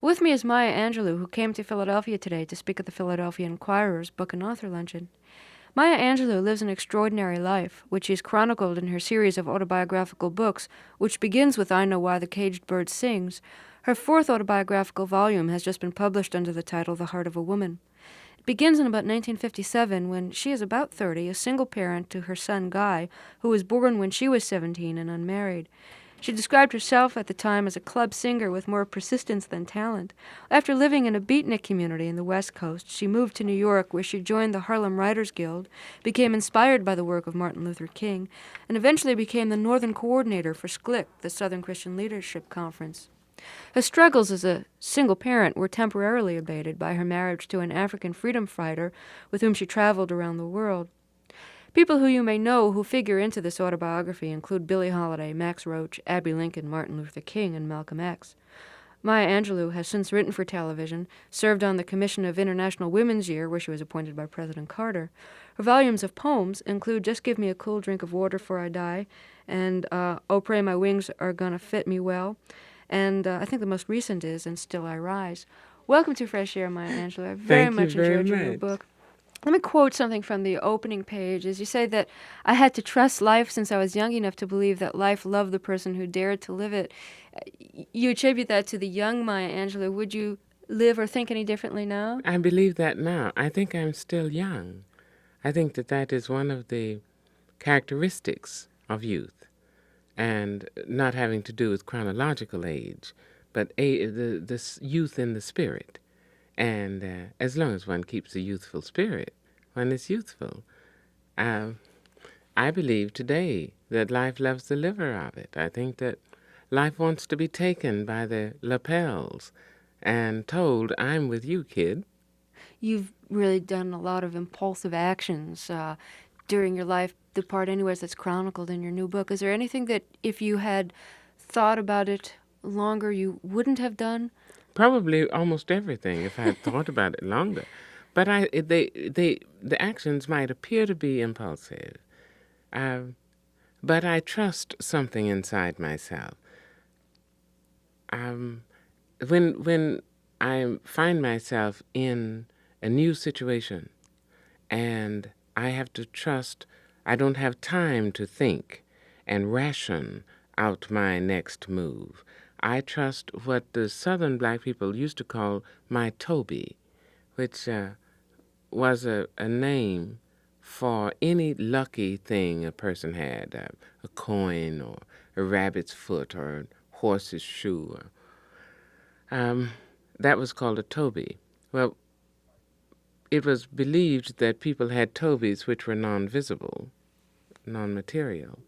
With me is Maya Angelou, who came to Philadelphia today to speak at the Philadelphia Inquirer's Book and Author Luncheon. Maya Angelou lives an extraordinary life, which is chronicled in her series of autobiographical books, which begins with I Know Why the Caged Bird Sings. Her fourth autobiographical volume has just been published under the title The Heart of a Woman. It begins in about 1957 when she is about 30, a single parent to her son Guy, who was born when she was 17 and unmarried. She described herself at the time as a club singer with more persistence than talent. After living in a beatnik community in the West Coast, she moved to New York, where she joined the Harlem Writers Guild, became inspired by the work of Martin Luther King, and eventually became the Northern Coordinator for SCLIC, the Southern Christian Leadership Conference. Her struggles as a single parent were temporarily abated by her marriage to an African freedom fighter with whom she traveled around the world. People who you may know who figure into this autobiography include Billie Holiday, Max Roach, Abbey Lincoln, Martin Luther King, and Malcolm X. Maya Angelou has since written for television, served on the Commission of International Women's Year, where she was appointed by President Carter. Her volumes of poems include Just Give Me a Cool Drink of Water 'Fore I Die, and Oh Pray My Wings Are Gonna Fit Me Well, and I think the most recent is And Still I Rise. Welcome to Fresh Air, Maya Angelou. I very Thank you much very enjoyed your new much. book. Let me quote something from the opening page. As you say that I had to trust life since I was young enough to believe that life loved the person who dared to live it. You attribute that to the young Maya Angelou. Would you live or think any differently now? I believe that now. I think I'm still young. I think that that is one of the characteristics of youth, and not having to do with chronological age, but youth in the spirit. And as long as one keeps a youthful spirit, one is youthful. Uh, I believe today that life loves the liver of it. I think that life wants to be taken by the lapels and told, I'm with you, kid. You've really done a lot of impulsive actions during your life, the part, anyways, that's chronicled in your new book. Is there anything that, if you had thought about it longer, you wouldn't have done? Probably almost everything if I had thought about it longer. But the actions might appear to be impulsive. Uh, but I trust something inside myself. Um, when I find myself in a new situation and I have to trust, I don't have time to think and ration out my next move. I trust what the Southern black people used to call my Toby, which was a name for any lucky thing a person had, a coin or a rabbit's foot or a horse's shoe. That was called a Toby. Well, it was believed that people had Tobys which were non-visible, non-material.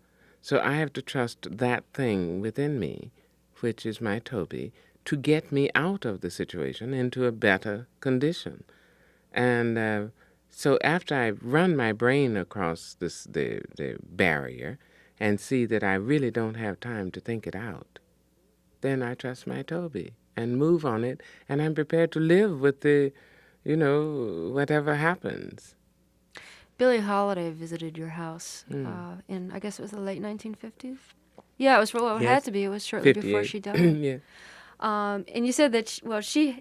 So I have to trust that thing within me, which is my Toby, to get me out of the situation into a better condition. And so after I run my brain across the barrier and see that I really don't have time to think it out, then I trust my Toby and move on it, and I'm prepared to live with whatever happens. Billie Holiday visited your house in, I guess it was the late 1950s? Yeah, it was, well, it had Yes, to be. It was shortly before 58. she died. Yeah. And you said that,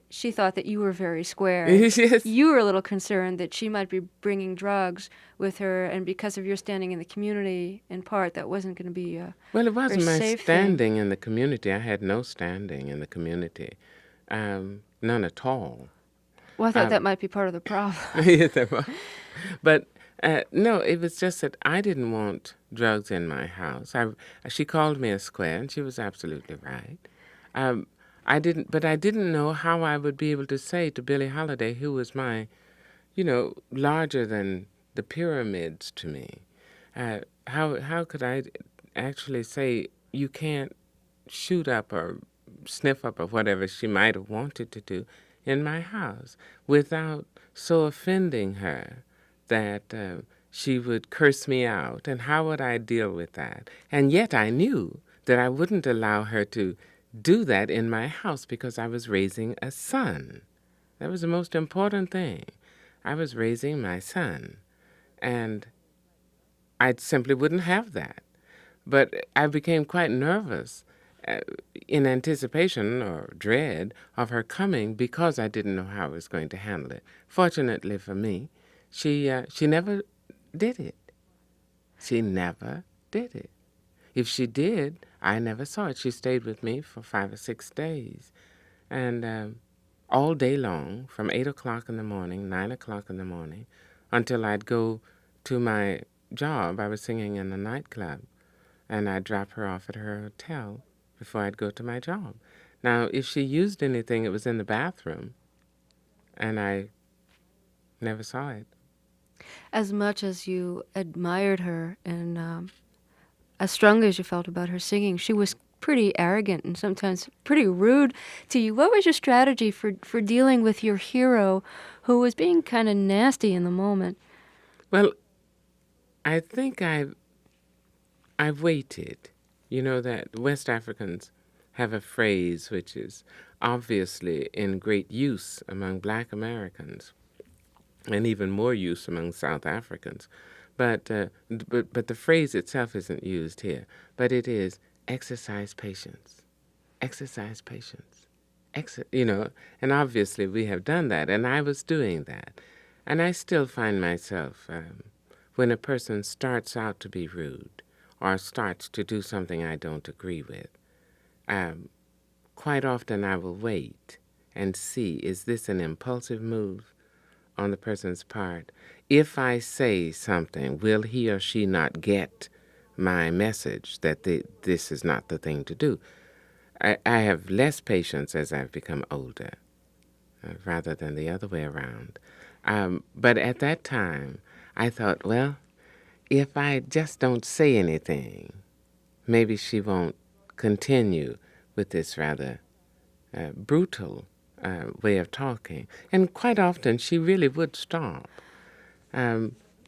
she thought that you were very square. Yes. You were a little concerned that she might be bringing drugs with her, and because of your standing in the community, in part, that wasn't going to be a Well, it very wasn't my safe standing thing. in the community. I had no standing in the community, none at all. Well, I thought that might be part of the problem. Yes, there was. But no, it was just that I didn't want drugs in my house. She called me a square, and she was absolutely right. I didn't know how I would be able to say to Billie Holiday, who was my, larger than the pyramids to me. How could I actually say you can't shoot up or sniff up or whatever she might have wanted to do in my house without so offending her that she would curse me out? And how would I deal with that? And yet I knew that I wouldn't allow her to do that in my house because I was raising a son. That was the most important thing. I was raising my son, and I simply wouldn't have that. But I became quite nervous uh, in anticipation or dread of her coming because I didn't know how I was going to handle it. Fortunately for me, she never did it. She never did it. If she did, I never saw it. She stayed with me for 5 or 6 days. And all day long, from 8 o'clock in the morning, 9 o'clock in the morning, until I'd go to my job. I was singing in a nightclub, and I'd drop her off at her hotel before I'd go to my job. Now, if she used anything, it was in the bathroom, and I never saw it. As much as you admired her and as strongly as you felt about her singing, she was pretty arrogant and sometimes pretty rude to you. What was your strategy for dealing with your hero who was being kind of nasty in the moment? Well, I think I've waited. You know that West Africans have a phrase which is obviously in great use among Black Americans, and even more use among South Africans. But the phrase itself isn't used here. But it is exercise patience. Exercise patience. And obviously we have done that, and I was doing that. And I still find myself, when a person starts out to be rude or starts to do something I don't agree with, quite often I will wait and see, is this an impulsive move on the person's part? If I say something, will he or she not get my message that this is not the thing to do? I have less patience as I've become older, rather than the other way around. But at that time, I thought, well, if I just don't say anything, maybe she won't continue with this rather brutal way of talking. And quite often, she really would stop.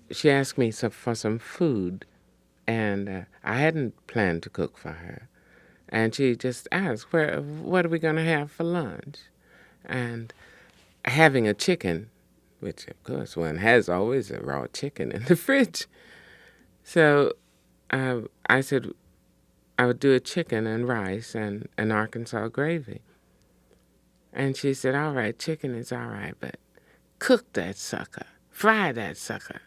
She asked me for some food, and I hadn't planned to cook for her. And she just asked, what are we going to have for lunch? And having a chicken, which of course one has always a raw chicken in the fridge. So I said I would do a chicken and rice and an Arkansas gravy. And she said, all right, chicken is all right, but cook that sucker, fry that sucker.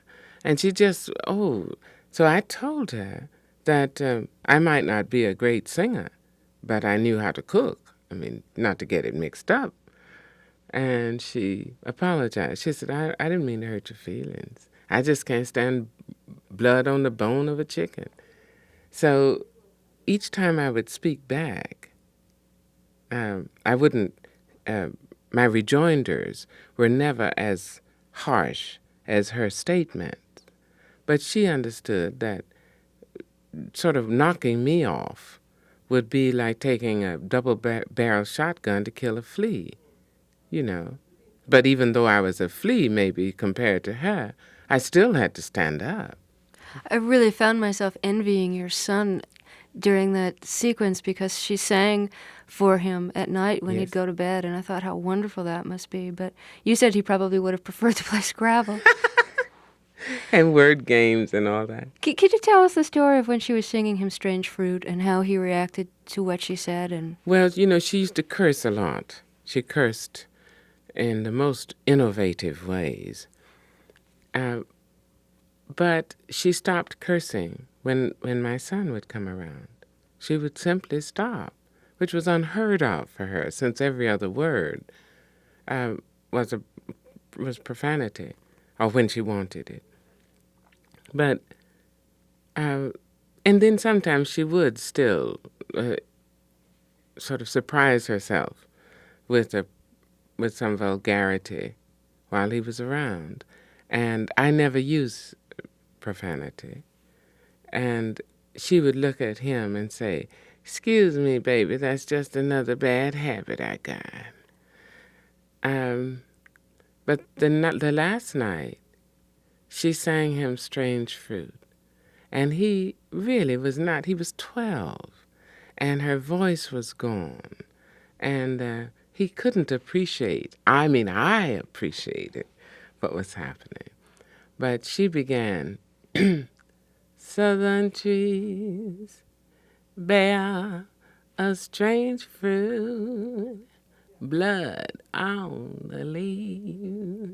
And she just, so I told her that I might not be a great singer, but I knew how to cook. I mean, not to get it mixed up. And she apologized. She said, I didn't mean to hurt your feelings. I just can't stand blood on the bone of a chicken. So each time I would speak back, I wouldn't, my rejoinders were never as harsh as her statement. But she understood that sort of knocking me off would be like taking a double-barrel shotgun to kill a flea, you know. But even though I was a flea, maybe, compared to her, I still had to stand up. I really found myself envying your son during that sequence because she sang for him at night when he'd Yes. go to bed, and I thought how wonderful that must be. But you said he probably would have preferred to play Scrabble. And word games and all that. Could you tell us the story of when she was singing him Strange Fruit and how he reacted to what she said? And Well, she used to curse a lot. She cursed in the most innovative ways. But she stopped cursing when my son would come around. She would simply stop, which was unheard of for her, since every other word uh, was profanity, or when she wanted it. But and then sometimes she would still sort of surprise herself with some vulgarity while he was around, and I never used profanity. And she would look at him and say, "Excuse me, baby, that's just another bad habit I got." But the last night, she sang him Strange Fruit. And he really was not, he was 12, and her voice was gone. And he couldn't appreciate, I appreciated what was happening. But she began, Southern trees bear a strange fruit, blood on the leaf,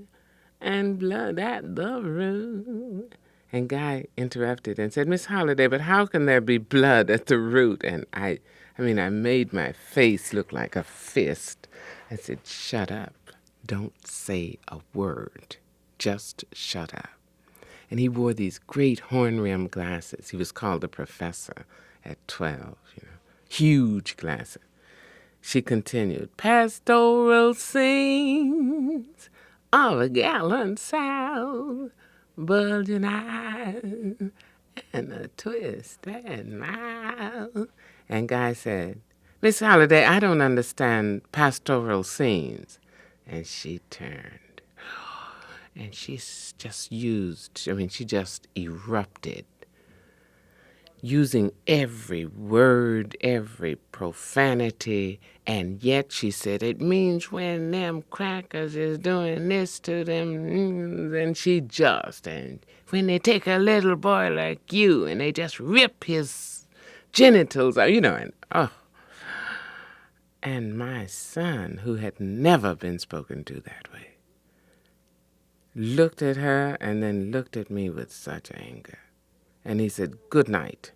and blood at the root. And Guy interrupted and said, Miss Holiday, but how can there be blood at the root? And I made my face look like a fist. I said, shut up. Don't say a word. Just shut up. And he wore these great horn-rimmed glasses. He was called a professor at 12, huge glasses. She continued, pastoral scenes of a gallant South, bulging eyes and a twisted mouth. And Guy said, Miss Holiday, I don't understand pastoral scenes. And she turned. And she just erupted, using every word, every profanity, and yet she said, it means when them crackers is doing this to them, then and when they take a little boy like you and they just rip his genitals out, and my son, who had never been spoken to that way, looked at her and then looked at me with such anger. And he said, good night.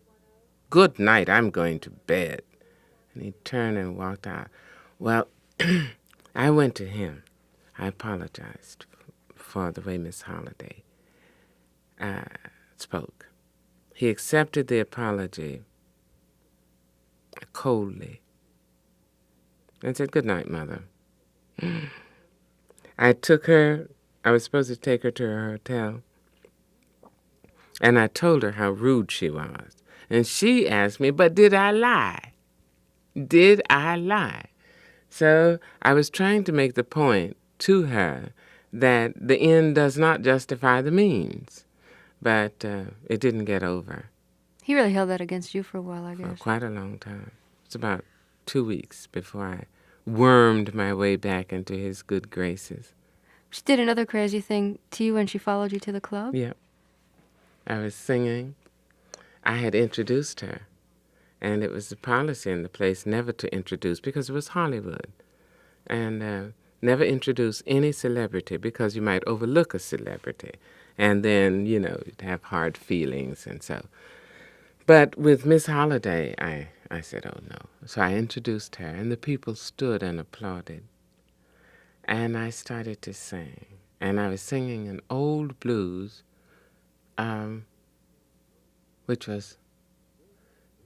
Good night, I'm going to bed. And he turned and walked out. Well, I went to him. I apologized for the way Miss Holiday spoke. He accepted the apology coldly and said, good night, Mother. I was supposed to take her to her hotel, and I told her how rude she was. And she asked me, but did I lie? Did I lie? So I was trying to make the point to her that the end does not justify the means. But it didn't get over. He really held that against you for a while, I guess. For quite a long time. It's about 2 weeks before I wormed my way back into his good graces. She did another crazy thing to you when she followed you to the club? Yep. I was singing. I had introduced her, and it was the policy in the place never to introduce, because it was Hollywood, and never introduce any celebrity because you might overlook a celebrity, and then, you'd have hard feelings and so. But with Miss Holiday, I said, oh, no. So I introduced her, and the people stood and applauded. And I started to sing, and I was singing an old blues, which was,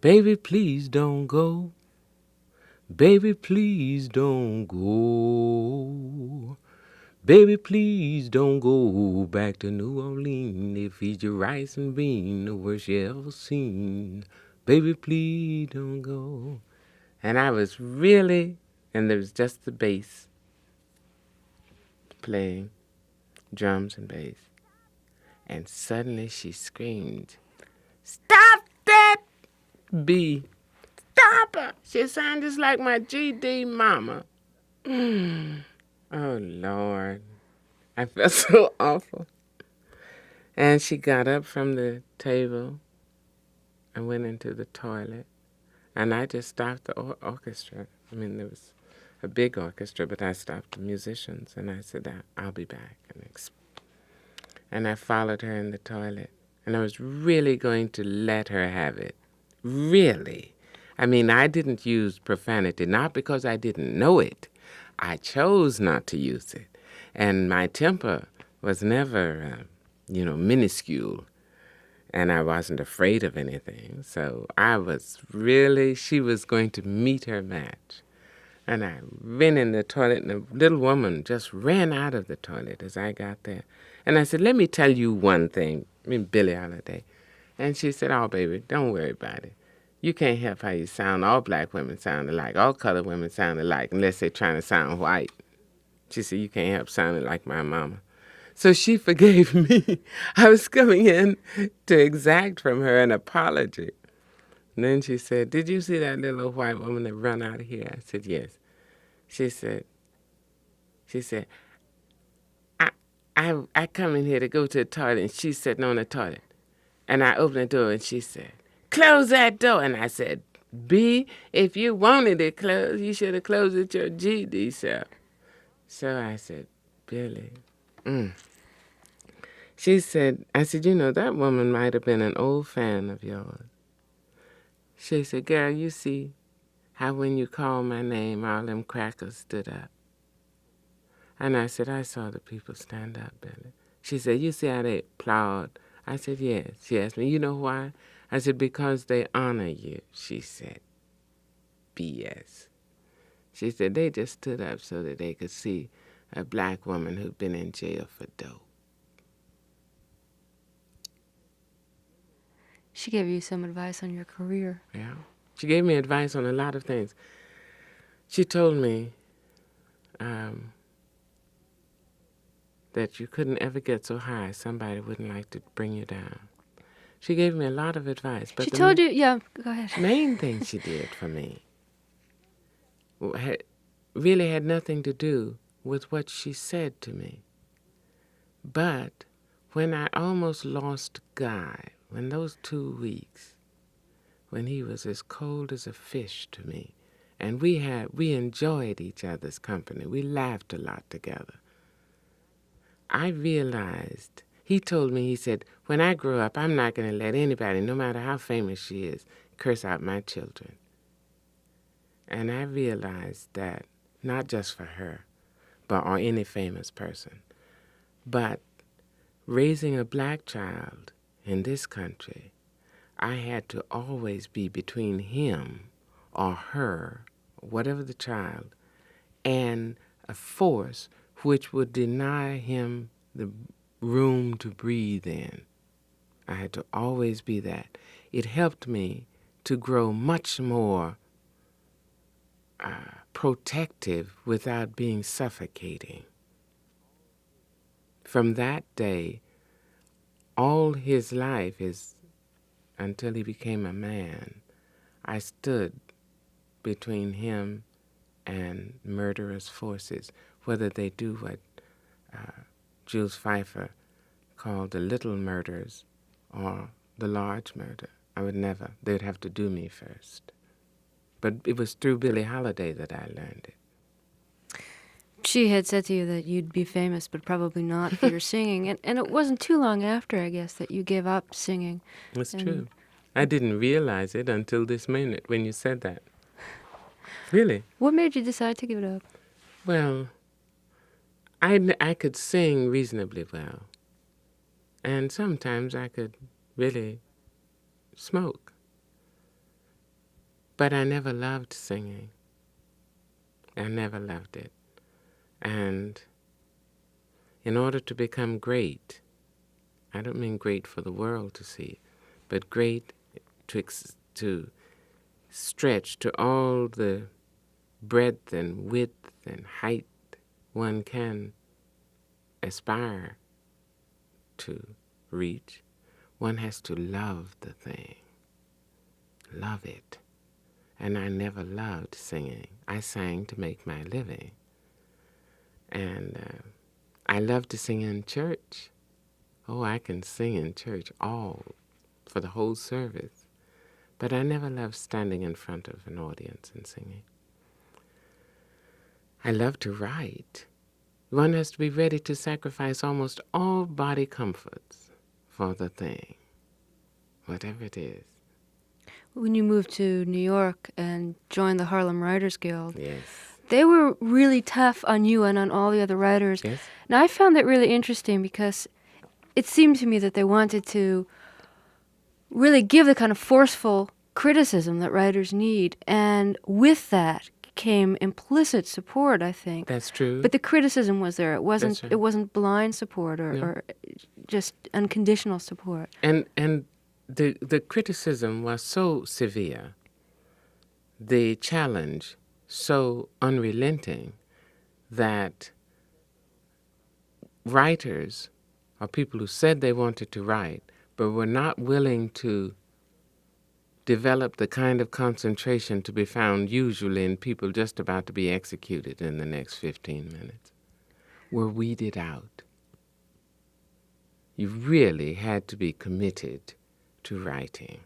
baby, please don't go. Baby, please don't go. Baby, please don't go back to New Orleans. They feed you rice and beans, the worst you ever seen. Baby, please don't go. And I was really, and there was just the bass playing, drums and bass. And suddenly she screamed, stop that B. Stop her. She sounded just like my GD mama. Oh, Lord. I felt so awful. And she got up from the table and went into the toilet. And I just stopped the orchestra. There was a big orchestra, but I stopped the musicians. And I said, I'll be back. And I followed her in the toilet. And I was really going to let her have it. Really. I didn't use profanity, not because I didn't know it. I chose not to use it. And my temper was never, minuscule. And I wasn't afraid of anything. So she was going to meet her match. And I ran in the toilet, and the little woman just ran out of the toilet as I got there. And I said, let me tell you one thing, Billie Holiday. And she said, oh, baby, don't worry about it. You can't help how you sound. All black women sound alike. All colored women sound alike, unless they're trying to sound white. She said, you can't help sounding like my mama. So she forgave me. I was coming in to exact from her an apology. And then she said, did you see that little white woman that run out of here? I said, yes. She said, I come in here to go to the toilet, and she's sitting on the toilet. And I opened the door, and she said, close that door. And I said, B, if you wanted it closed, you should have closed it your GD self. So I said, Billie. She said, I said, you know, that woman might have been an old fan of yours. She said, girl, you see how when you called my name, all them crackers stood up. And I said, I saw the people stand up, Billie. She said, you see how they applaud? I said, yes. She asked me, you know why? I said, because they honor you. She said, BS. She said, they just stood up so that they could see a black woman who'd been in jail for dope. She gave you some advice on your career. Yeah. She gave me advice on a lot of things. She told me that you couldn't ever get so high somebody wouldn't like to bring you down. She gave me a lot of advice. But She told you, yeah, go ahead. main thing she did for me really had nothing to do with what she said to me. But when I almost lost Guy, when those 2 weeks, when he was as cold as a fish to me, and we enjoyed each other's company, we laughed a lot together, I realized, he told me, he said, when I grow up, I'm not going to let anybody, no matter how famous she is, curse out my children. And I realized that, not just for her, or any famous person, but raising a black child in this country, I had to always be between him or her, whatever the child, and a force which would deny him the room to breathe in. I had to always be that. It helped me to grow much more protective without being suffocating. From that day, all his life, until he became a man, I stood between him and murderous forces, whether they do what Jules Pfeiffer called the little murders or the large murder. I would never. They'd have to do me first. But it was through Billie Holiday that I learned it. She had said to you that you'd be famous, but probably not for your singing. And it wasn't too long after, I guess, that you gave up singing. It's true. I didn't realize it until this minute when you said that. Really? What made you decide to give it up? Well, I could sing reasonably well. And sometimes I could really smoke. But I never loved singing. I never loved it. And in order to become great, I don't mean great for the world to see, but great to stretch to all the breadth and width and height one can aspire to reach, one has to love the thing, love it. And I never loved singing. I sang to make my living. And I love to sing in church. Oh, I can sing in church for the whole service. But I never loved standing in front of an audience and singing. I love to write. One has to be ready to sacrifice almost all body comforts for the thing, whatever it is. When you moved to New York and joined the Harlem Writers Guild, Yes. they were really tough on you and on all the other writers. Yes. Now, I found that really interesting because it seemed to me that they wanted to really give the kind of forceful criticism that writers need. And with that came implicit support, I think. That's true. But the criticism was there. It wasn't. That's right. It wasn't blind support or just unconditional support. And the criticism was so severe, the challenge so unrelenting, that writers, or people who said they wanted to write but were not willing to develop the kind of concentration to be found usually in people just about to be executed in the next 15 minutes, were weeded out. You really had to be committed to writing,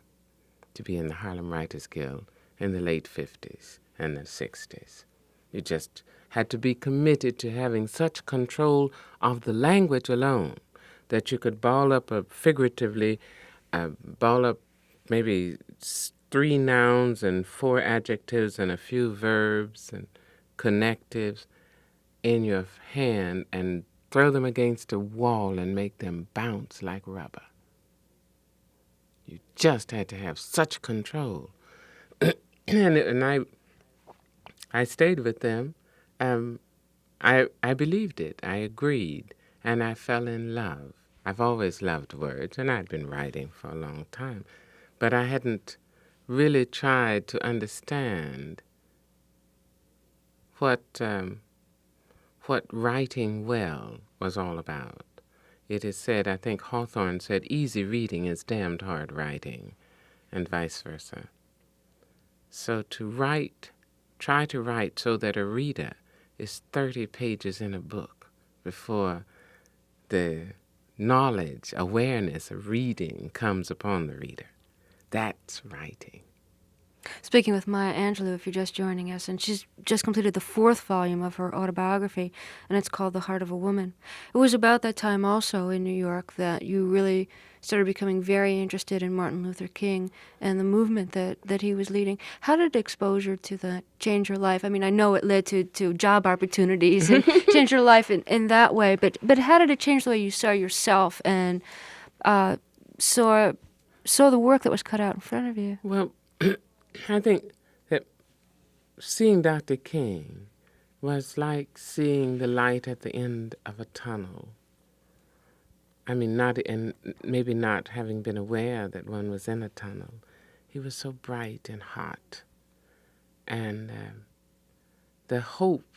to be in the Harlem Writers Guild, in the late 50s and the 60s. You just had to be committed to having such control of the language alone that you could figuratively, ball up maybe 3 nouns and 4 adjectives and a few verbs and connectives in your hand and throw them against a wall and make them bounce like rubber. You just had to have such control. and I stayed with them. I believed it. I agreed. And I fell in love. I've always loved words, and I'd been writing for a long time. But I hadn't really tried to understand what writing well was all about. It is said, I think Hawthorne said, easy reading is damned hard writing, and vice versa. So try to write so that a reader is 30 pages in a book before the knowledge, awareness of reading comes upon the reader. That's writing. Speaking with Maya Angelou, if you're just joining us, and she's just completed the 4th volume of her autobiography, and it's called The Heart of a Woman. It was about that time also in New York that you really started becoming very interested in Martin Luther King and the movement that he was leading. How did exposure to that change your life? I mean, I know it led to job opportunities and changed your life in that way, but how did it change the way you saw yourself and saw the work that was cut out in front of you? Well, I think that seeing Dr. King was like seeing the light at the end of a tunnel. I mean, maybe not having been aware that one was in a tunnel. He was so bright and hot. And the hope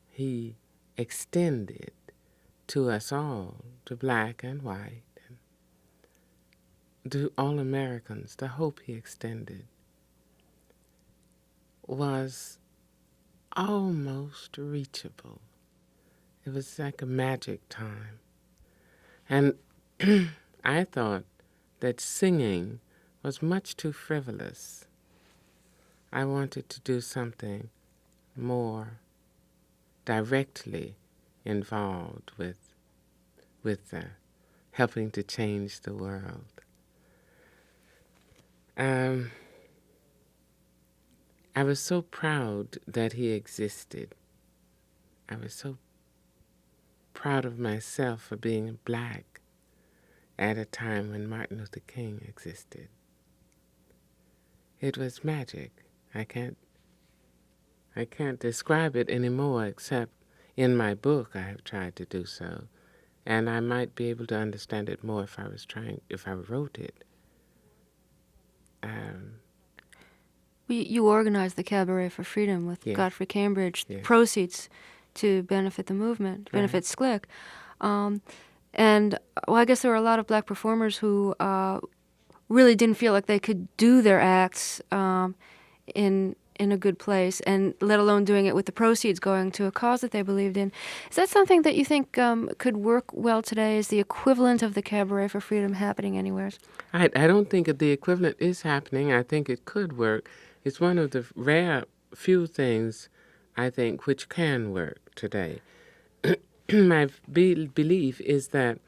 he extended to us all, to black and white, and to all Americans, the hope he extended was almost reachable. It was like a magic time. And I thought that singing was much too frivolous. I wanted to do something more directly involved with helping to change the world. I was so proud that he existed. I was so proud of myself for being black at a time when Martin Luther King existed. It was magic. I can't describe it anymore except in my book I have tried to do so. And I might be able to understand it more if I wrote it. You organized the Cabaret for Freedom with Yes. Godfrey Cambridge, Yes. proceeds to benefit the movement, to benefit Right. SCLIC. I guess there were a lot of black performers who really didn't feel like they could do their acts in a good place, and let alone doing it with the proceeds going to a cause that they believed in. Is that something that you think could work well today? Is the equivalent of the Cabaret for Freedom happening anywhere? I don't think the equivalent is happening. I think it could work. It's one of the rare few things, I think, which can work today. My belief is that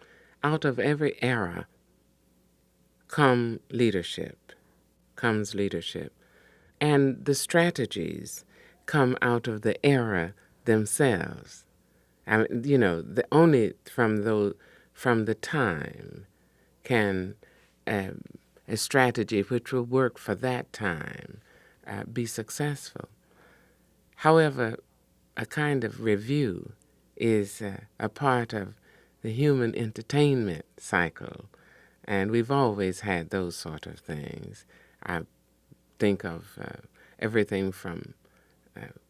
out of every era comes leadership. And the strategies come out of the era themselves. I mean, only from the time can a strategy which will work for that time be successful. However, a kind of review is a part of the human entertainment cycle, and we've always had those sort of things. I think of everything from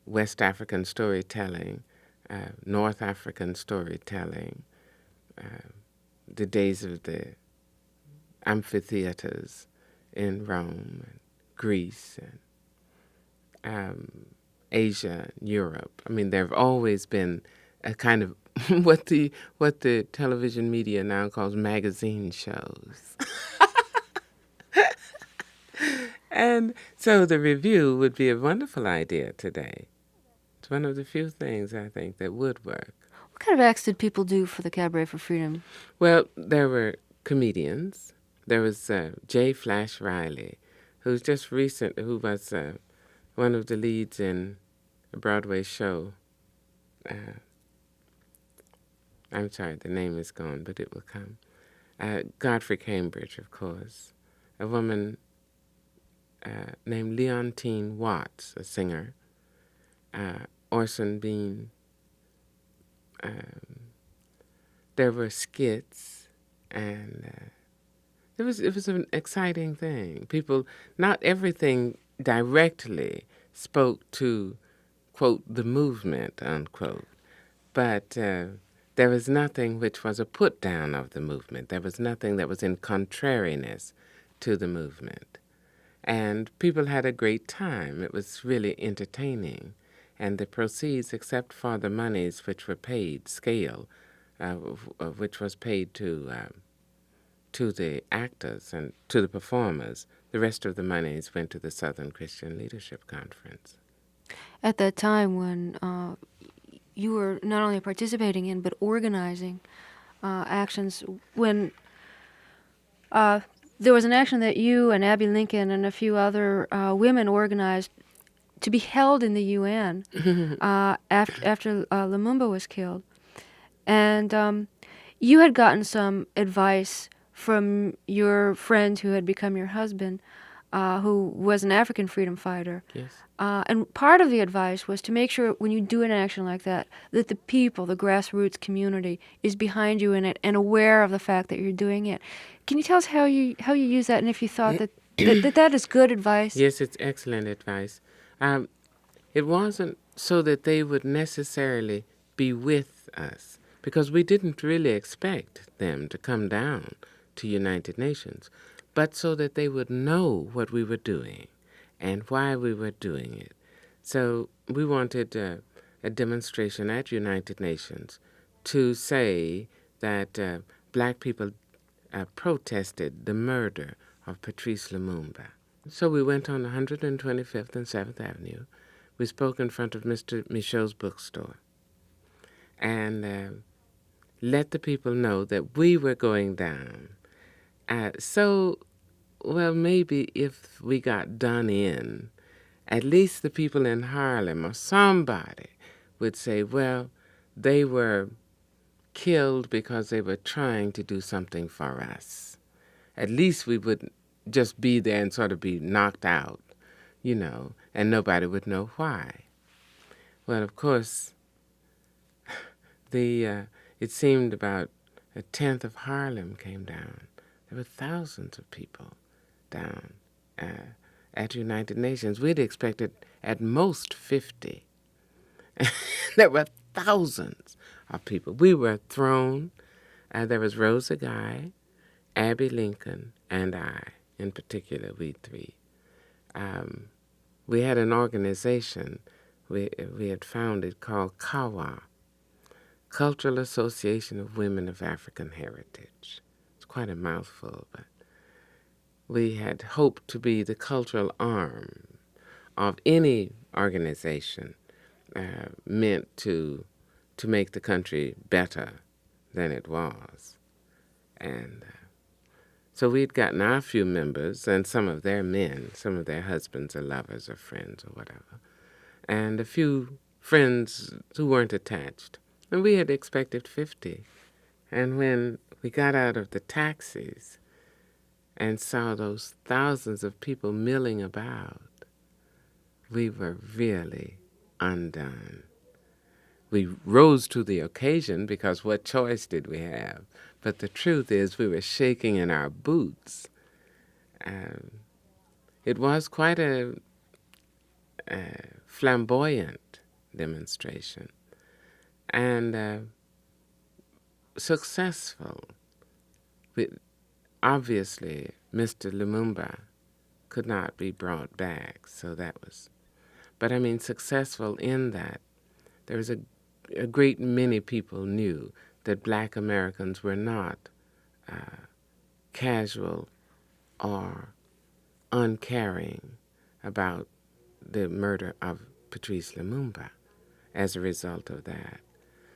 West African storytelling, North African storytelling, the days of the amphitheaters in Rome and Greece and Asia and Europe. I mean, there have always been a kind of what the television media now calls magazine shows. And so the review would be a wonderful idea today. It's one of the few things I think that would work. What kind of acts did people do for the Cabaret for Freedom? Well, there were comedians. There was J. Flash Riley, who was one of the leads in a Broadway show. I'm sorry, the name is gone, but it will come. Godfrey Cambridge, of course. A woman named Leontine Watts, a singer. Orson Bean. There were skits, and it was an exciting thing. People, not everything directly spoke to, quote, the movement, unquote, but there was nothing which was a put down of the movement. There was nothing that was in contrariness to the movement. And people had a great time. It was really entertaining. And the proceeds, except for the monies which were paid, which was paid to the actors and to the performers, the rest of the monies went to the Southern Christian Leadership Conference. At that time when you were not only participating in but organizing actions, when there was an action that you and Abby Lincoln and a few other women organized to be held in the UN after Lumumba was killed. And you had gotten some advice from your friend who had become your husband, who was an African freedom fighter. Yes. And part of the advice was to make sure when you do an action like that, that the people, the grassroots community, is behind you in it and aware of the fact that you're doing it. Can you tell us how you use that, and if you thought that is good advice? Yes, it's excellent advice. It wasn't so that they would necessarily be with us, because we didn't really expect them to come down to United Nations, but so that they would know what we were doing and why we were doing it. So we wanted a demonstration at United Nations to say that black people protested the murder of Patrice Lumumba. So we went on 125th and 7th Avenue. We spoke in front of Mr. Michaud's bookstore and let the people know that we were going down. Well, maybe if we got done in, at least the people in Harlem or somebody would say, well, they were killed because they were trying to do something for us. At least we would just be there and sort of be knocked out, and nobody would know why. Well, of course, it seemed about a tenth of Harlem came down. There were thousands of people down at United Nations. We'd expected at most 50. There were thousands of people. We were thrown. There was Rosa Guy, Abby Lincoln, and I, in particular, we three. We had an organization we had founded called CAWA, Cultural Association of Women of African Heritage. It's quite a mouthful, but we had hoped to be the cultural arm of any organization meant to make the country better than it was. And so we'd gotten our few members and some of their men, some of their husbands or lovers or friends or whatever, and a few friends who weren't attached. And we had expected 50. And when we got out of the taxis and saw those thousands of people milling about, we were really undone. We rose to the occasion because what choice did we have? But the truth is we were shaking in our boots. It was quite a flamboyant demonstration and successful. Obviously, Mr. Lumumba could not be brought back, so that was... But I mean successful in that there was a great many people knew that black Americans were not casual or uncaring about the murder of Patrice Lumumba as a result of that.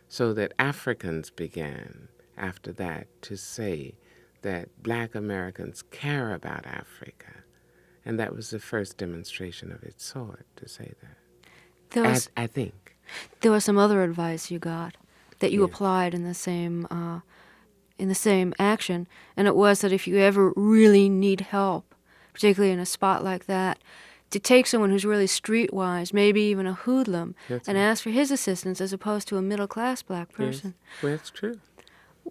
So that Africans began, after that, to say that Black Americans care about Africa. And that was the first demonstration of its sort, to say that. I think. There was some other advice you got that you Yeah. applied in the same action, and it was that if you ever really need help, particularly in a spot like that, to take someone who's really streetwise, maybe even a hoodlum, That's and right. ask for his assistance as opposed to a middle-class black person. Yes. Well, that's true.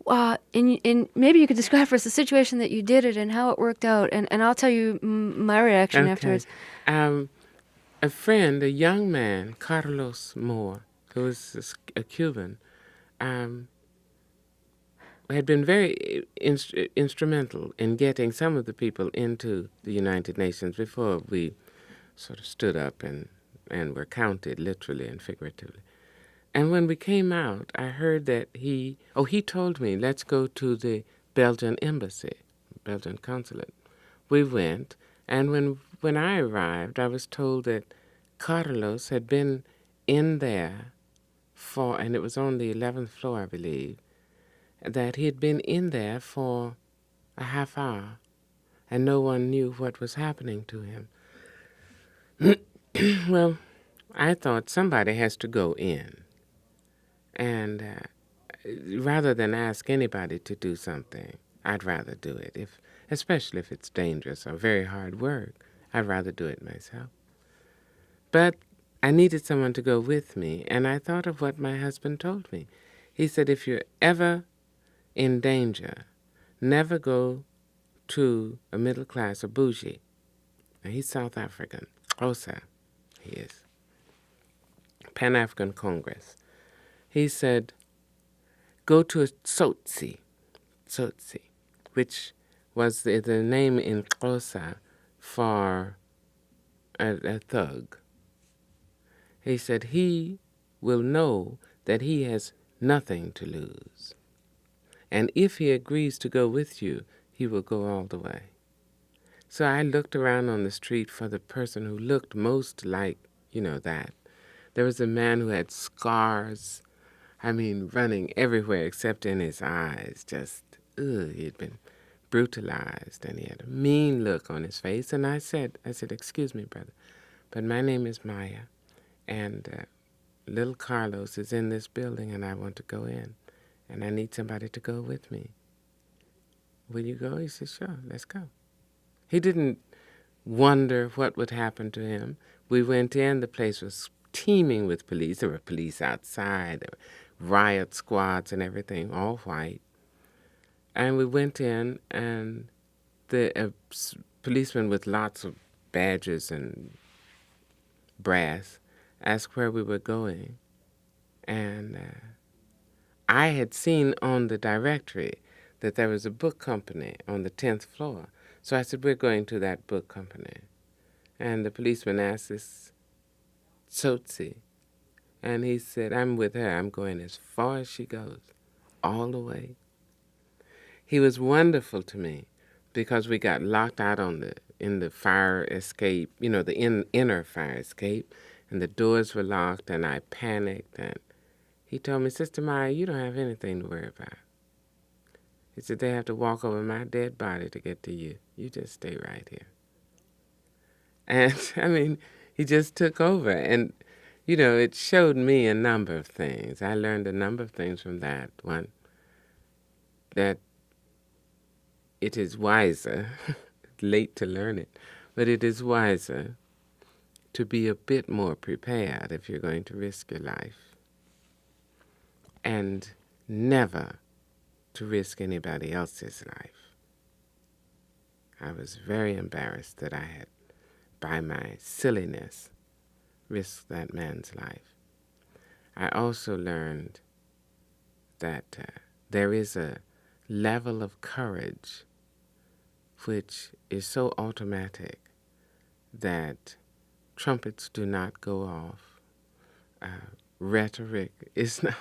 And maybe you could describe for us the situation that you did it and how it worked out, and I'll tell you my reaction Okay. afterwards. A friend, a young man, Carlos Moore, who was a Cuban, had been very instrumental in getting some of the people into the United Nations before we sort of stood up and were counted literally and figuratively. And when we came out, I heard that he told me, let's go to the Belgian embassy, Belgian consulate. We went, and when I arrived, I was told that Carlos had been in there and it was on the 11th floor, I believe, that he had been in there for a half hour, and no one knew what was happening to him. Well, I thought somebody has to go in. And rather than ask anybody to do something, I'd rather do it, especially if it's dangerous or very hard work. I'd rather do it myself. But I needed someone to go with me, and I thought of what my husband told me. He said, if you're ever in danger, never go to a middle class or bougie. Now, he's South African. Xhosa, he is. Pan-African Congress. He said, go to a tsotsi, which was the name in Xhosa for a thug. He said he will know that he has nothing to lose. And if he agrees to go with you, he will go all the way. So I looked around on the street for the person who looked most like, that. There was a man who had scars, running everywhere except in his eyes. He had been brutalized, and he had a mean look on his face. And I said, excuse me, brother, but my name is Maya, and little Carlos is in this building, and I want to go in, and I need somebody to go with me. Will you go? He said, sure, let's go. He didn't wonder what would happen to him. We went in, the place was teeming with police. There were police outside, there were riot squads and everything, all white. And we went in, and the policeman with lots of badges and brass asked where we were going. And I had seen on the directory that there was a book company on the 10th floor. So I said, we're going to that book company. And the policeman asked this tsotsi, and he said, I'm with her. I'm going as far as she goes, all the way. He was wonderful to me because we got locked out in the fire escape, the inner fire escape, and the doors were locked, and I panicked. And he told me, Sister Maya, you don't have anything to worry about. He said, they have to walk over my dead body to get to you. You just stay right here. And, he just took over. And, it showed me a number of things. I learned a number of things from that. One, that it is wiser, late to learn it, but it is wiser to be a bit more prepared if you're going to risk your life. And never to risk anybody else's life. I was very embarrassed that I had, by my silliness, risked that man's life. I also learned that there is a level of courage which is so automatic that trumpets do not go off. Rhetoric is not,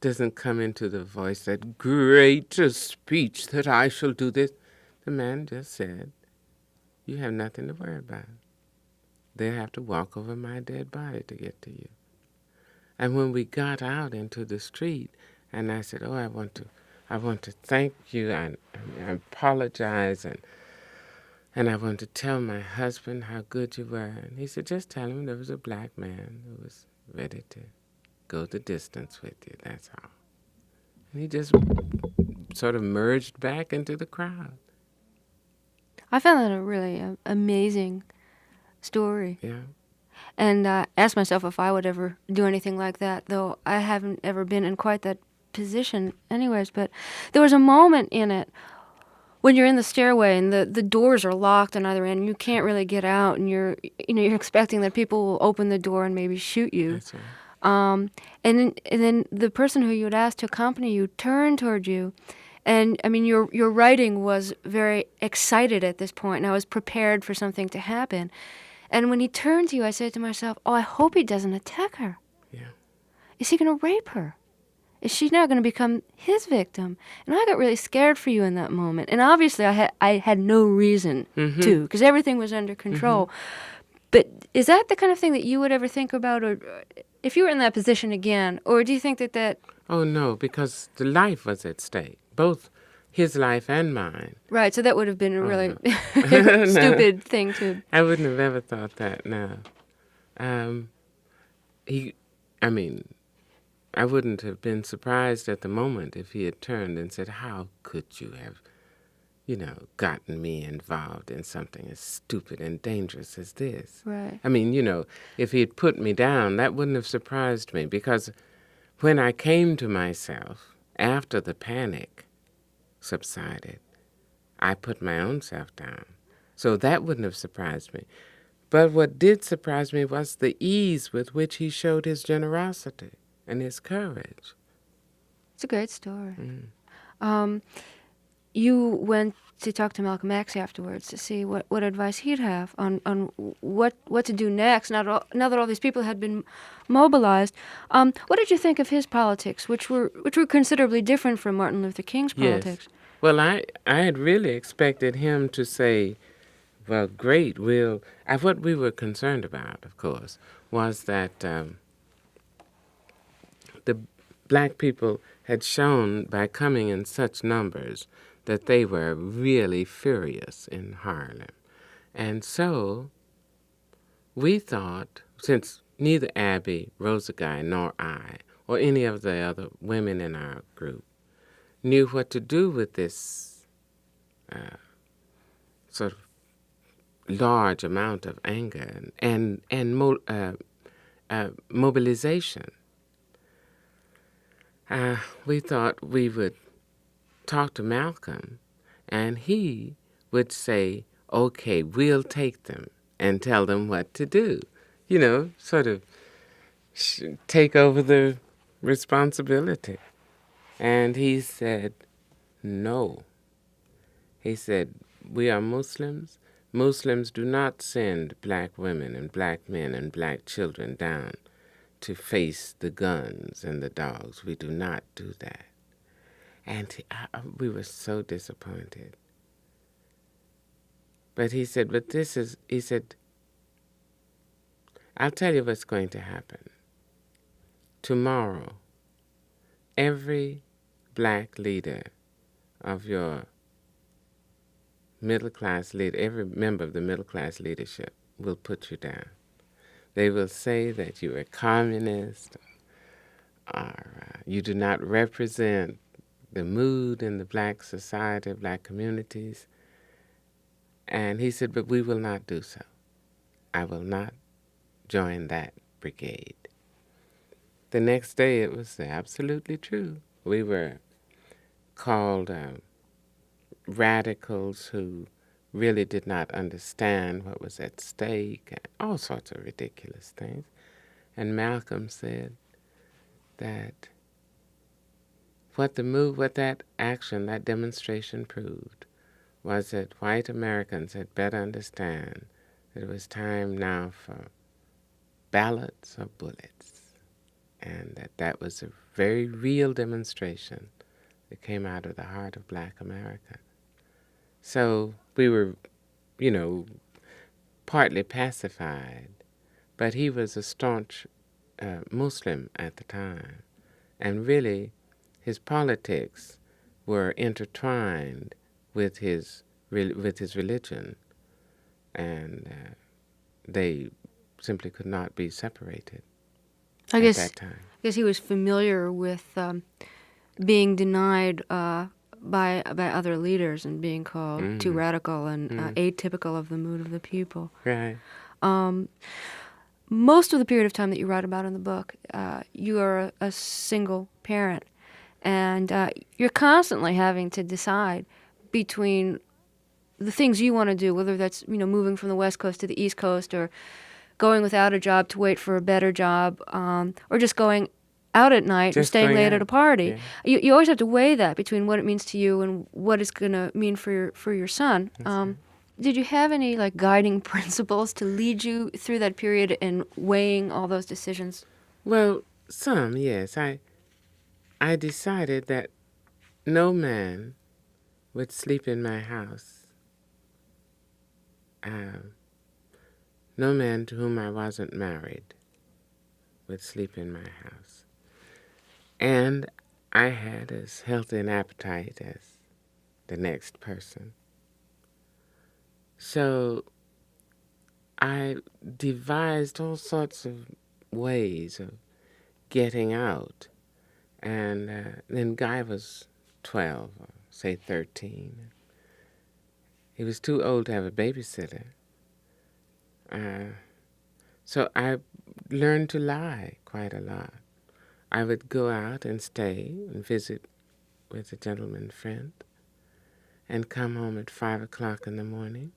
doesn't come into the voice, that great speech that I shall do this. The man just said, you have nothing to worry about. They'll have to walk over my dead body to get to you. And when we got out into the street, and I said, "Oh, I want to thank you, and I apologize, and I want to tell my husband how good you were." And he said, "Just tell him there was a black man who was ready to go the distance with you. That's all." And he just sort of merged back into the crowd. I found that a really amazing story. Yeah. And asked myself if I would ever do anything like that, though I haven't ever been in quite that position anyways. But there was a moment in it when you're in the stairway and the doors are locked on either end and you can't really get out, and you're expecting that people will open the door and maybe shoot you. That's right. And then the person who you had asked to accompany you turned toward you. And I mean, your writing was very excited at this point, and I was prepared for something to happen. And when he turned to you, I said to myself, "Oh, I hope he doesn't attack her. Yeah. Is he going to rape her? Is she now going to become his victim?" And I got really scared for you in that moment. And obviously, I had no reason to, because everything was under control. But is that the kind of thing that you would ever think about, or if you were in that position again, or do you think that? Oh, no, because the life was at stake, both his life and mine. Right, so that would have been a really No. stupid thing to... I wouldn't have ever thought that, no. I wouldn't have been surprised at the moment if he had turned and said, "How could you have, gotten me involved in something as stupid and dangerous as this?" Right. I mean, if he had put me down, that wouldn't have surprised me, because when I came to myself after the panic subsided, I put my own self down. So that wouldn't have surprised me. But what did surprise me was the ease with which he showed his generosity and his courage. It's a great story. You went to talk to Malcolm X afterwards to see what advice he'd have on what to do next, now that all these people had been mobilized. What did you think of his politics, which were considerably different from Martin Luther King's politics? Yes. Well, I had really expected him to say, "Well, great, what we were concerned about, of course, was that the black people had shown by coming in such numbers that they were really furious in Harlem. And so we thought, since neither Abby, Rosa Guy, nor I, or any of the other women in our group knew what to do with this sort of large amount of anger and mobilization, we thought we would talk to Malcolm, and he would say, "Okay, we'll take them and tell them what to do." Sort of take over the responsibility. And he said, "No." He said, "We are Muslims. Muslims do not send black women and black men and black children down to face the guns and the dogs. We do not do that." And we were so disappointed. But he said, "I'll tell you what's going to happen. Tomorrow, every black leader of your middle-class leader, every member of the middle-class leadership will put you down. They will say that you are communist, or you do not represent the mood in the black society, black communities." And he said, "But we will not do so. I will not join that brigade." The next day, it was absolutely true. We were called radicals who really did not understand what was at stake, and all sorts of ridiculous things. And Malcolm said that what that action, that demonstration proved was that white Americans had better understand that it was time now for ballots or bullets, and that was a very real demonstration that came out of the heart of black America. So we were partly pacified. But he was a staunch Muslim at the time. And really, his politics were intertwined with his religion, and they simply could not be separated at that time. I guess he was familiar with being denied by other leaders and being called too radical and atypical of the mood of the people. Right. Most of the period of time that you write about in the book, you are a single parent, and you're constantly having to decide between the things you want to do, whether that's moving from the West Coast to the East Coast, or going without a job to wait for a better job, or just going out at night and staying late at a party. Yeah. You always have to weigh that between what it means to you and what it's going to mean for your son. Did you have any guiding principles to lead you through that period in weighing all those decisions? Well, some, yes. I decided that no man would sleep in my house. No man to whom I wasn't married would sleep in my house. And I had as healthy an appetite as the next person. So I devised all sorts of ways of getting out. And then Guy was 12, or say 13. He was too old to have a babysitter. So I learned to lie quite a lot. I would go out and stay and visit with a gentleman friend and come home at 5 o'clock in the morning,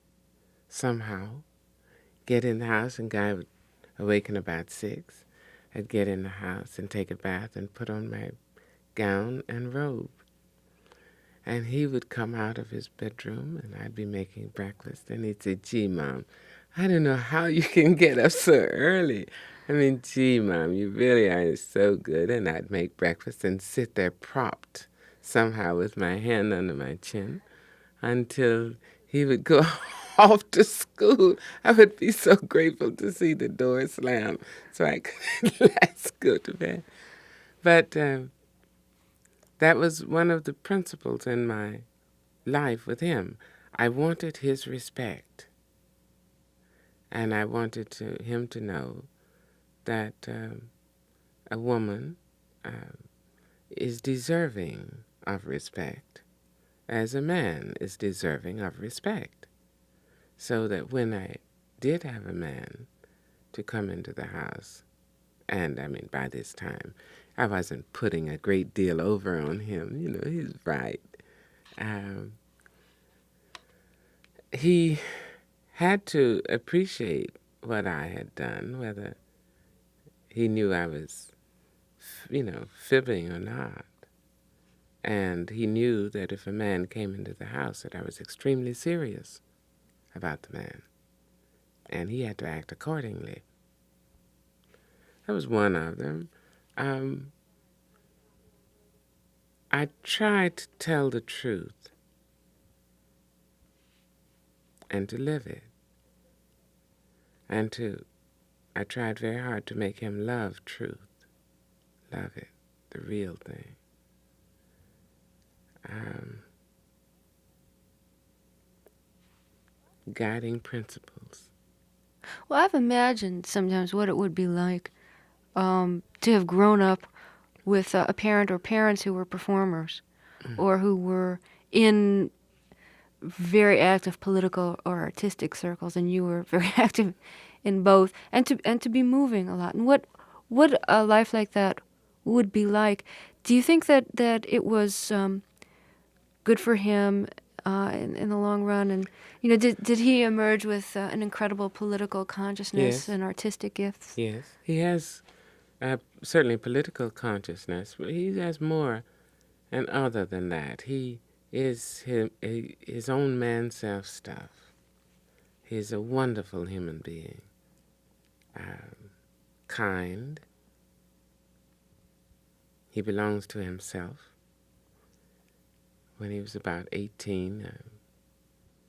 somehow, get in the house, and Guy would awaken about 6. I'd get in the house and take a bath and put on my gown and robe. And he would come out of his bedroom, and I'd be making breakfast, and he'd say, "Gee, Mom, I don't know how you can get up so early. I mean, gee, Mom, you really are so good." And I'd make breakfast and sit there propped somehow with my hand under my chin until he would go off to school. I would be so grateful to see the door slam so I could let's go to bed. But that was one of the principles in my life with him. I wanted his respect. And I wanted him to know that a woman is deserving of respect, as a man is deserving of respect. So that when I did have a man to come into the house, and I mean, by this time, I wasn't putting a great deal over on him. He's right. He had to appreciate what I had done, whether he knew I was, fibbing or not. And he knew that if a man came into the house, that I was extremely serious about the man. And he had to act accordingly. That was one of them. I tried to tell the truth and to live it. I tried very hard to make him love truth, love it, the real thing. Guiding principles. Well, I've imagined sometimes what it would be like to have grown up with a parent or parents who were performers or who were in very active political or artistic circles, and you were very active in both, and to be moving a lot. And what a life like that would be like. Do you think that it was good for him in the long run? And did he emerge with an incredible political consciousness and artistic gifts? Yes, he has certainly political consciousness, but he has more and other than that. He is his own man self stuff. He's a wonderful human being, kind. He belongs to himself. When he was about 18,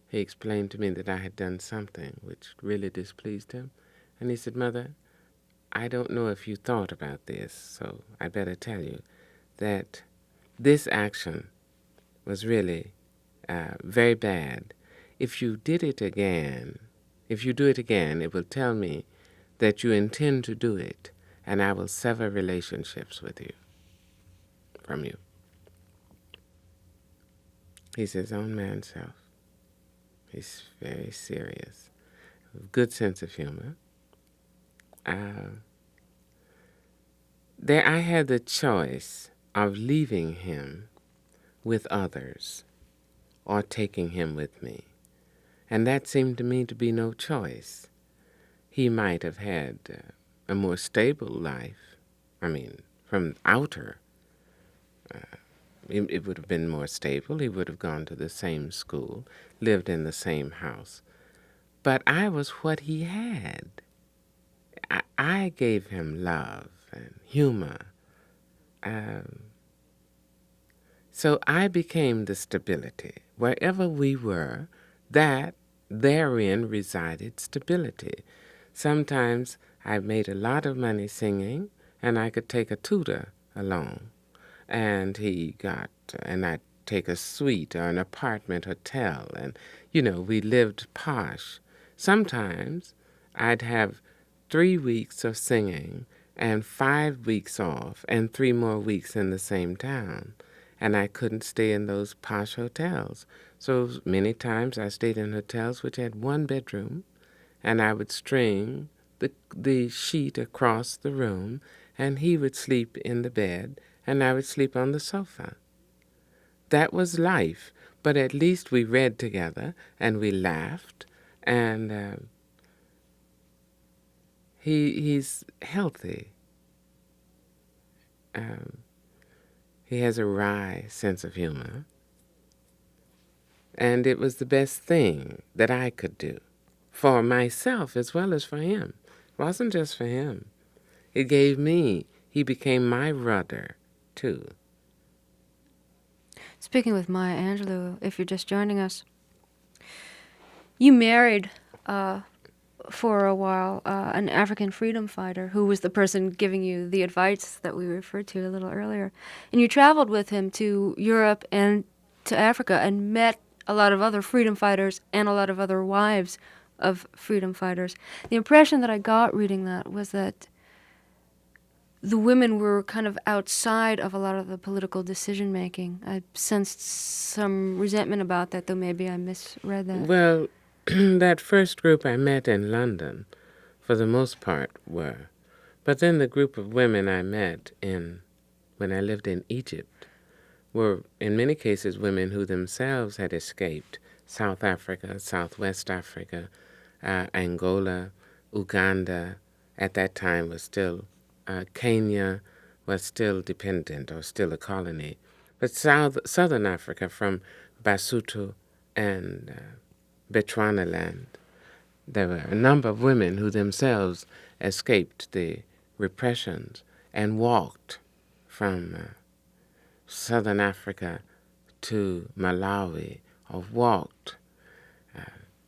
he explained to me that I had done something which really displeased him. And he said, Mother, I don't know if you thought about this, so I better tell you that this action was really very bad. If you do it again, it will tell me that you intend to do it, and I will sever relationships with you, from you. He's his own man self. He's very serious, good sense of humor. There I had the choice of leaving him with others or taking him with me, and that seemed to me to be no choice. He might have had a more stable life. I mean, from outer, it would have been more stable. He would have gone to the same school, lived in the same house. But I was what he had. I gave him love and humor. So I became the stability. Wherever we were, therein resided stability. Sometimes I made a lot of money singing, and I could take a tutor along. And I'd take a suite or an apartment hotel, and, we lived posh. Sometimes I'd have 3 weeks of singing and 5 weeks off and 3 more weeks in the same town. And I couldn't stay in those posh hotels. So many times I stayed in hotels which had 1 bedroom, and I would string the sheet across the room, and he would sleep in the bed, and I would sleep on the sofa. That was life, but at least we read together, and we laughed, and he's healthy. He has a wry sense of humor, and it was the best thing that I could do for myself as well as for him. It wasn't just for him. He became my rudder, too. Speaking with Maya Angelou, if you're just joining us, you married for a while an African freedom fighter who was the person giving you the advice that we referred to a little earlier. And you traveled with him to Europe and to Africa and met a lot of other freedom fighters and a lot of other wives of freedom fighters. The impression that I got reading that was that the women were kind of outside of a lot of the political decision making. I sensed some resentment about that, though maybe I misread that. Well, that first group I met in London, for the most part, were. But then the group of women I met when I lived in Egypt were, in many cases, women who themselves had escaped South Africa, Southwest Africa, Angola, Uganda. At that time was still Kenya was still dependent or still a colony. But Southern Africa, from Basotho and Bechuanaland, there were a number of women who themselves escaped the repressions and walked from Southern Africa to Malawi, or walked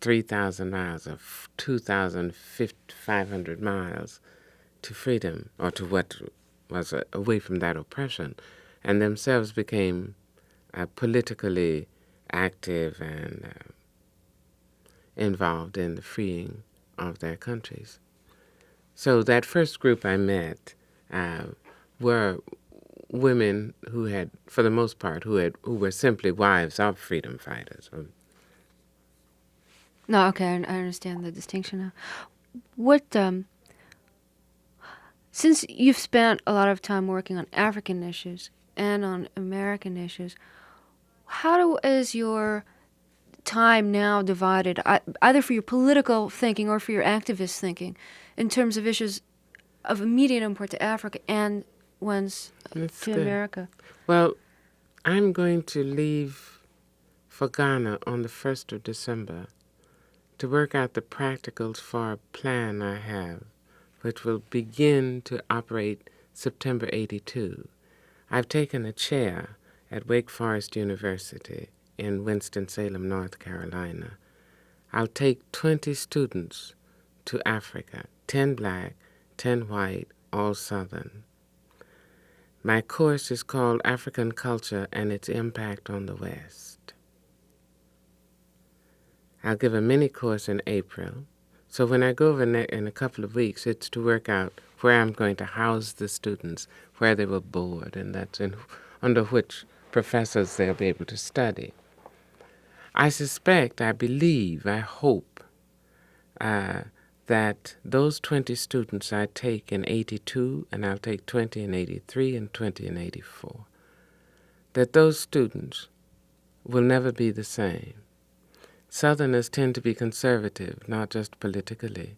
3,000 miles or 2,500 miles to freedom, or to what was away from that oppression, and themselves became politically active and involved in the freeing of their countries. So that first group I met were women who had, for the most part, who were simply wives of freedom fighters. No, okay, I understand the distinction now. What, since you've spent a lot of time working on African issues and on American issues, how is your time now divided, either for your political thinking or for your activist thinking, in terms of issues of immediate import to Africa and ones to America? Well, I'm going to leave for Ghana on the 1st of December to work out the practicals for a plan I have, which will begin to operate September 82. I've taken a chair at Wake Forest University in Winston-Salem, North Carolina, I'll take 20 students to Africa, 10 black, 10 white, all Southern. My course is called African Culture and Its Impact on the West. I'll give a mini course in April. So when I go over in a couple of weeks, it's to work out where I'm going to house the students, where they will board, and that's under which professors they'll be able to study. I suspect, I believe, I hope that those 20 students I take in 82, and I'll take 20 in 83 and 20 in 84, that those students will never be the same. Southerners tend to be conservative, not just politically.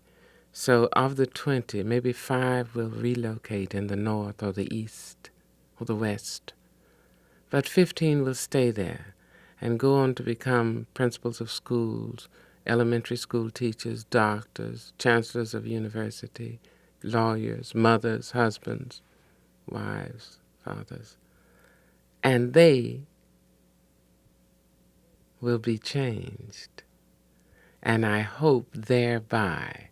So of the 20, maybe 5 will relocate in the north or the east or the west. But 15 will stay there and go on to become principals of schools, elementary school teachers, doctors, chancellors of university, lawyers, mothers, husbands, wives, fathers. And they will be changed. And I hope thereby,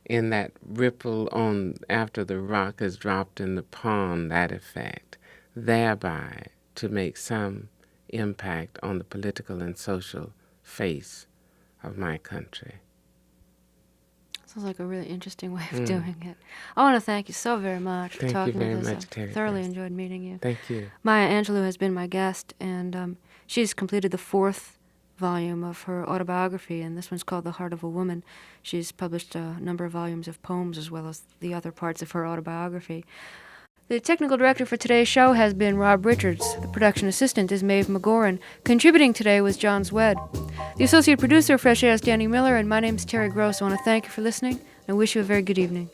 in that ripple on after the rock is dropped in the pond, that effect, thereby to make some impact on the political and social face of my country. Sounds like a really interesting way of doing it. I want to thank you so very much for talking Thank you with very us. much, Terry. I thoroughly enjoyed meeting you. Thank you. Maya Angelou has been my guest, and she's completed the 4th volume of her autobiography, and this one's called The Heart of a Woman. She's published a number of volumes of poems as well as the other parts of her autobiography. The technical director for today's show has been Rob Richards. The production assistant is Maeve McGoran. Contributing today was John Zwed. The associate producer of Fresh Air is Danny Miller, and my name is Terry Gross. I want to thank you for listening, and I wish you a very good evening.